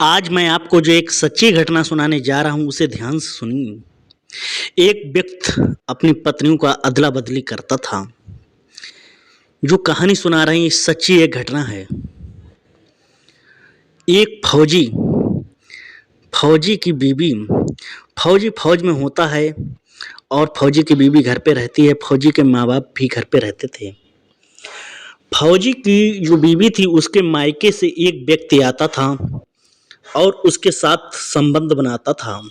आज मैं आपको जो एक सच्ची घटना सुनाने जा रहा हूँ उसे ध्यान से सुनिए। एक व्यक्ति अपनी पत्नियों का अदला-बदली करता था। जो कहानी सुना रहे हैं ये सच्ची एक घटना है। एक फौजी की बीवी फौजी फौज में होता है और फौजी की बीवी घर पे रहती है। फौजी के माँ-बाप भी घर पे रहते थे। फौजी की जो बीवी थी उसके मायके से एक व्यक्ति आता था और उसके साथ संबंध बनाता था।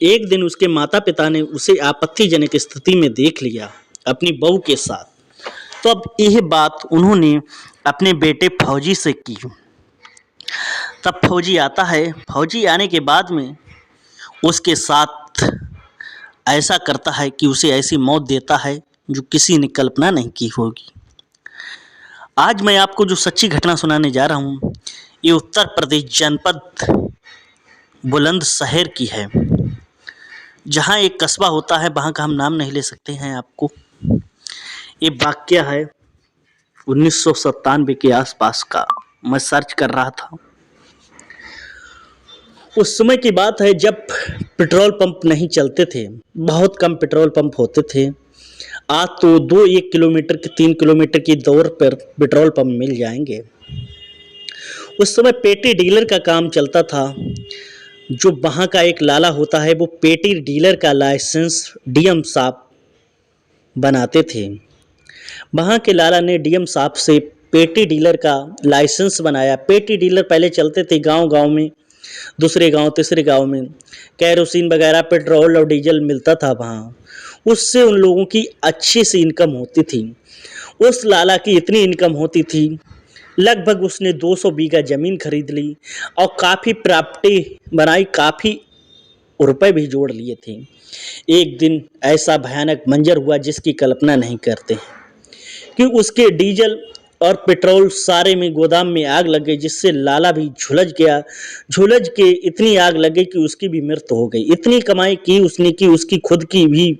एक दिन उसके माता-पिता ने उसे आपत्तिजनक स्थिति में देख लिया अपनी बहू के साथ। तो अब यह बात उन्होंने अपने बेटे फौजी से की। तब फौजी आता है। फौजी आने के बाद में उसके साथ ऐसा करता है कि उसे ऐसी मौत देता है जो किसी ने कल्पना नहीं की होगी। आज मैं आपको जो सच्ची घटना सुनाने जा रहा हूँ ये उत्तर प्रदेश जनपद बुलंदशहर की है। जहाँ एक कस्बा होता है वहाँ का हम नाम नहीं ले सकते हैं आपको। ये वाक़या है 1997 के आसपास का। मैं सर्च कर रहा था। उस समय की बात है जब पेट्रोल पंप नहीं चलते थे। बहुत कम पेट्रोल पंप होते थे। आज तो 1 किलोमीटर की 3 किलोमीटर की दौड़ पर पेट्रोल पंप मिल जाएंगे। उस समय पेटी डीलर का काम चलता था। जो वहाँ का एक लाला होता है वो पेटी डीलर का लाइसेंस डीएम साहब बनाते थे। वहाँ के लाला ने डीएम साहब से पेटी डीलर का लाइसेंस बनाया। पेटी डीलर पहले चलते थे गांव-गांव में, दूसरे गांव तीसरे गांव में कैरोसिन वगैरह पेट्रोल और डीजल मिलता था वहाँ। उससे उन लोगों की अच्छी सी इनकम होती थी। उस लाला की इतनी इनकम होती थी, लगभग उसने 200 बीघा ज़मीन खरीद ली और काफ़ी प्रॉपर्टी बनाई, काफ़ी रुपए भी जोड़ लिए थे। एक दिन ऐसा भयानक मंजर हुआ जिसकी कल्पना नहीं करते कि उसके डीजल और पेट्रोल सारे में गोदाम में आग लग गई, जिससे लाला भी झुलस गया। झुलस के इतनी आग लग गई कि उसकी भी मृत्यु हो गई। इतनी कमाई की उसने कि उसकी खुद की भी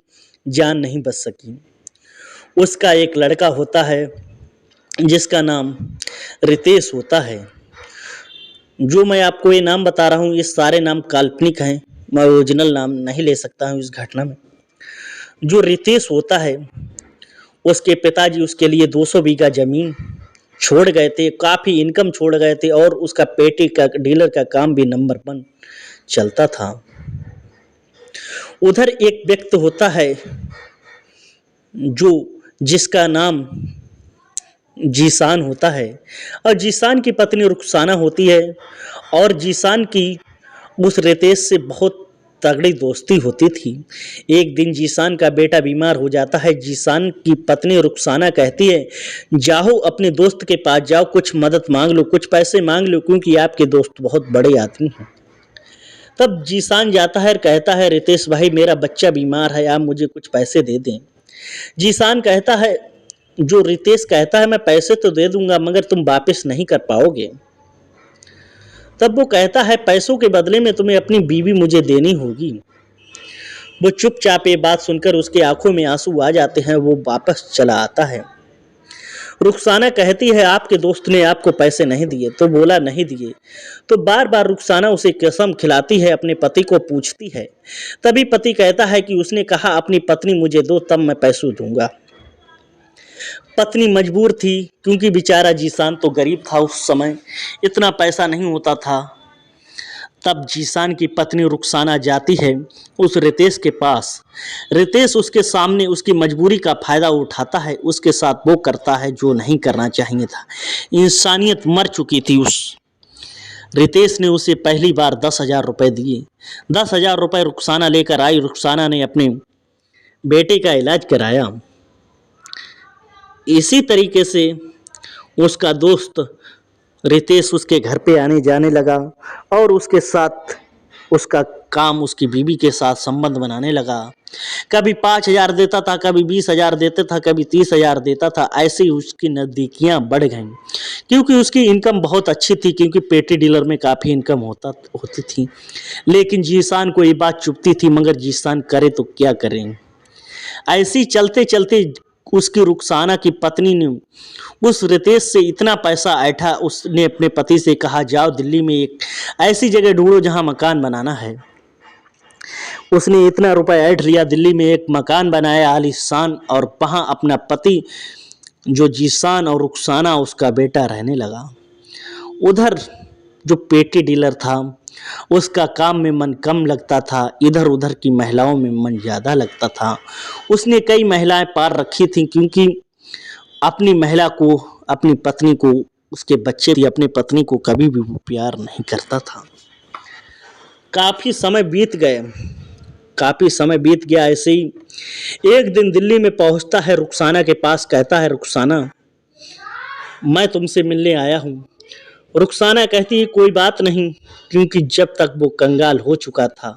जान नहीं बच सकी। उसका एक लड़का होता है जिसका नाम रितेश होता है। जो मैं आपको ये नाम बता रहा हूँ ये सारे नाम काल्पनिक हैं। मैं ओरिजिनल नाम नहीं ले सकता हूँ इस घटना में। जो रितेश होता है उसके पिताजी उसके लिए 200 बीघा ज़मीन छोड़ गए थे, काफ़ी इनकम छोड़ गए थे और उसका पेटी का डीलर का काम भी नंबर 1 चलता था। उधर एक व्यक्ति होता है जिसका नाम जीशान होता है और जीशान की पत्नी रुखसाना होती है और जीशान की उस रितेश से बहुत तगड़ी दोस्ती होती थी। एक दिन जीशान का बेटा बीमार हो जाता है। जीशान की पत्नी रुखसाना कहती है, जाओ अपने दोस्त के पास जाओ, कुछ मदद मांग लो, कुछ पैसे मांग लो, क्योंकि आपके दोस्त बहुत बड़े आदमी हैं। तब जीशान जाता है और कहता है, रितेश भाई मेरा बच्चा बीमार है, आप मुझे कुछ पैसे दे दें। जीशान कहता है, जो रितेश कहता है मैं पैसे तो दे दूंगा मगर तुम वापस नहीं कर पाओगे। तब वो कहता है पैसों के बदले में तुम्हें अपनी बीवी मुझे देनी होगी। वो चुपचाप ये बात सुनकर उसकी आंखों में आंसू आ जाते हैं। वो वापस चला आता है। रुखसाना कहती है आपके दोस्त ने आपको पैसे नहीं दिए? तो बोला नहीं दिए। तो बार बार रुखसाना उसे कसम खिलाती है, अपने पति को पूछती है। तभी पति कहता है कि उसने कहा अपनी पत्नी मुझे दो तब मैं पैसे दूंगा। पत्नी मजबूर थी क्योंकि बेचारा जीशान तो गरीब था, उस समय इतना पैसा नहीं होता था। तब जीशान की पत्नी रुखसाना जाती है उस रितेश के पास। रितेश उसके सामने उसकी मजबूरी का फ़ायदा उठाता है, उसके साथ वो करता है जो नहीं करना चाहिए था। इंसानियत मर चुकी थी। उस रितेश ने उसे पहली बार 10,000 रुपये दिए। 10,000 रुपये रुखसाना लेकर आई। रुखसाना ने अपने बेटे का इलाज कराया। इसी तरीके से उसका दोस्त रितेश उसके घर पे आने जाने लगा और उसके साथ उसका काम उसकी बीवी के साथ संबंध बनाने लगा। कभी 5,000 देता था, कभी 20,000 देता था, कभी 30,000 देता था। ऐसे ही उसकी नज़दीकियाँ बढ़ गईं क्योंकि उसकी इनकम बहुत अच्छी थी, क्योंकि पेटी डीलर में काफ़ी इनकम होती थी। लेकिन जीशान को ये बात चुभती थी, मगर जीशान करे तो क्या करें। ऐसे ही चलते चलते उसकी रुखसाना की पत्नी ने उस रितेश से इतना पैसा ऐंठा, उसने अपने पति से कहा जाओ दिल्ली में एक ऐसी जगह ढूंढो जहां मकान बनाना है। उसने इतना रुपया ऐंठ लिया, दिल्ली में एक मकान बनाया आलीशान, और वहां अपना पति जो जीशान और रुखसाना उसका बेटा रहने लगा। उधर जो पेटी डीलर था उसका काम में मन कम लगता था, इधर उधर की महिलाओं में मन ज़्यादा लगता था। उसने कई महिलाएं पार रखी थीं, क्योंकि अपनी महिला को, अपनी पत्नी को, उसके बच्चे थी, अपनी पत्नी को कभी भी वो प्यार नहीं करता था। काफ़ी समय बीत गया। ऐसे ही एक दिन दिल्ली में पहुंचता है, रुखसाना के पास कहता है, रुखसाना मैं तुमसे मिलने आया हूँ। रुखसाना कहती है कोई बात नहीं, क्योंकि जब तक वो कंगाल हो चुका था,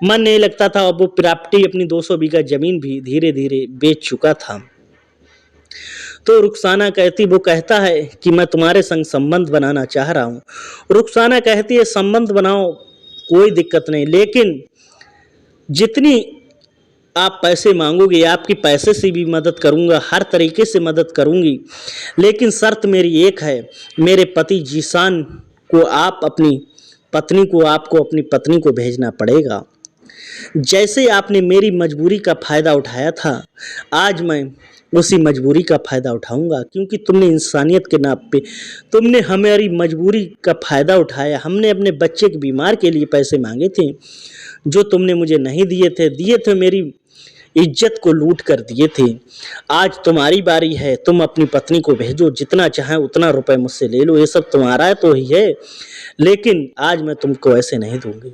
मन नहीं लगता था, और वो प्रॉपर्टी अपनी 200 बीघा जमीन भी धीरे धीरे बेच चुका था। तो रुखसाना कहती, वो कहता है कि मैं तुम्हारे संग संबंध बनाना चाह रहा हूँ। रुखसाना कहती है संबंध बनाओ, कोई दिक्कत नहीं, लेकिन जितनी आप पैसे मांगोगे, आपकी पैसे से भी मदद करूंगा, हर तरीके से मदद करूंगी, लेकिन शर्त मेरी एक है, मेरे पति जीशान को आपको अपनी पत्नी को भेजना पड़ेगा। जैसे आपने मेरी मजबूरी का फ़ायदा उठाया था, आज मैं उसी मजबूरी का फ़ायदा उठाऊंगा, क्योंकि तुमने इंसानियत के नाम पे तुमने हमारी मजबूरी का फ़ायदा उठाया। हमने अपने बच्चे के बीमार के लिए पैसे मांगे थे, जो तुमने मुझे नहीं दिए थे, मेरी इज्जत को लूट कर दिए थे। आज तुम्हारी बारी है, तुम अपनी पत्नी को भेजो, जितना चाहे उतना रुपए मुझसे ले लो, ये सब तुम्हारा तो ही है, लेकिन आज मैं तुमको ऐसे नहीं दूंगी।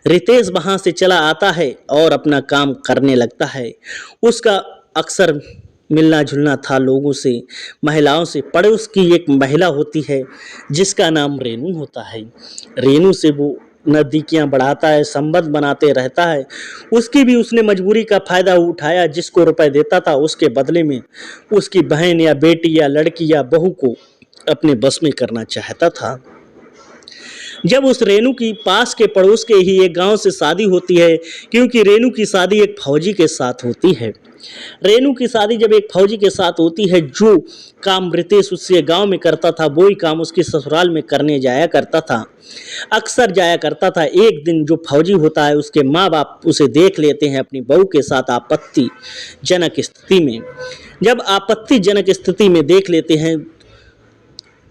रितेश वहां से चला आता है और अपना काम करने लगता है। उसका अक्सर मिलना जुलना था लोगों से, महिलाओं से। पड़ोस की एक महिला होती है जिसका नाम रेनू होता है। रेनू से वो नज़दीकियाँ बढ़ाता है, संबंध बनाते रहता है। उसकी भी उसने मजबूरी का फ़ायदा उठाया, जिसको रुपए देता था उसके बदले में उसकी बहन या बेटी या लड़की या बहू को अपने बस में करना चाहता था। जब उस रेनू की पास के पड़ोस के ही एक गांव से शादी होती है, क्योंकि रेनू की शादी एक फौजी के साथ होती है। रेनू की शादी जब एक फौजी के साथ होती है, जो काम रितेश उससे गांव में करता था, वही काम उसके ससुराल में करने जाया करता था, अक्सर जाया करता था। एक दिन जो फौजी होता है, उसके माँ बाप उसे देख लेते हैं अपनी बहू के साथ आपत्तिजनक स्थिति में। जब आपत्तिजनक स्थिति में देख लेते हैं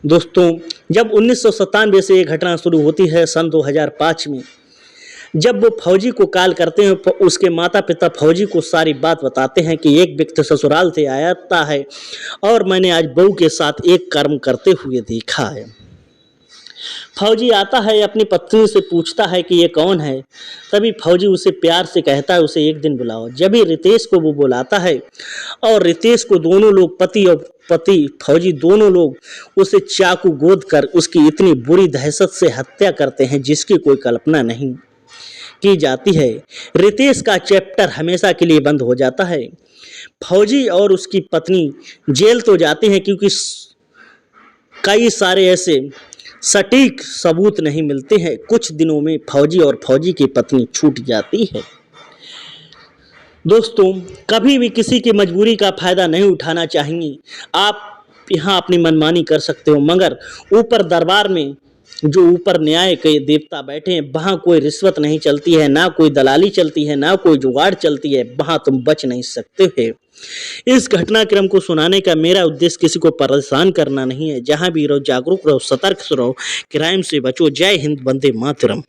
दोस्तों, जब 1997 से ये घटना शुरू होती है, सन 2005 में, जब वो फौजी को कॉल करते हैं, उसके माता पिता फौजी को सारी बात बताते हैं कि एक व्यक्ति ससुराल से आया है और मैंने आज बहू के साथ एक कर्म करते हुए देखा है। फौजी आता है, अपनी पत्नी से पूछता है कि ये कौन है। तभी फौजी उसे प्यार से कहता है उसे एक दिन बुलाओ। जब ही रितेश को वो बुलाता है, और रितेश को दोनों लोग, पति और पति फौजी दोनों लोग, उसे चाकू गोद कर उसकी इतनी बुरी दहशत से हत्या करते हैं जिसकी कोई कल्पना नहीं की जाती है। रितेश का चैप्टर हमेशा के लिए बंद हो जाता है। फौजी और उसकी पत्नी जेल तो जाते हैं, क्योंकि कई सारे ऐसे सटीक सबूत नहीं मिलते हैं। कुछ दिनों में फौजी और फौजी की पत्नी छूट जाती है। दोस्तों, कभी भी किसी की मजबूरी का फ़ायदा नहीं उठाना चाहिए। आप यहाँ अपनी मनमानी कर सकते हो, मगर ऊपर दरबार में जो ऊपर न्याय के देवता बैठे हैं, वहाँ कोई रिश्वत नहीं चलती है, ना कोई दलाली चलती है, ना कोई जुगाड़ चलती है। वहाँ तुम बच नहीं सकते हो। इस घटनाक्रम को सुनाने का मेरा उद्देश्य किसी को परेशान करना नहीं है। जहाँ भी रहो जागरूक रहो, सतर्क रहो, क्राइम से बचो। जय हिंद, वंदे मातरम।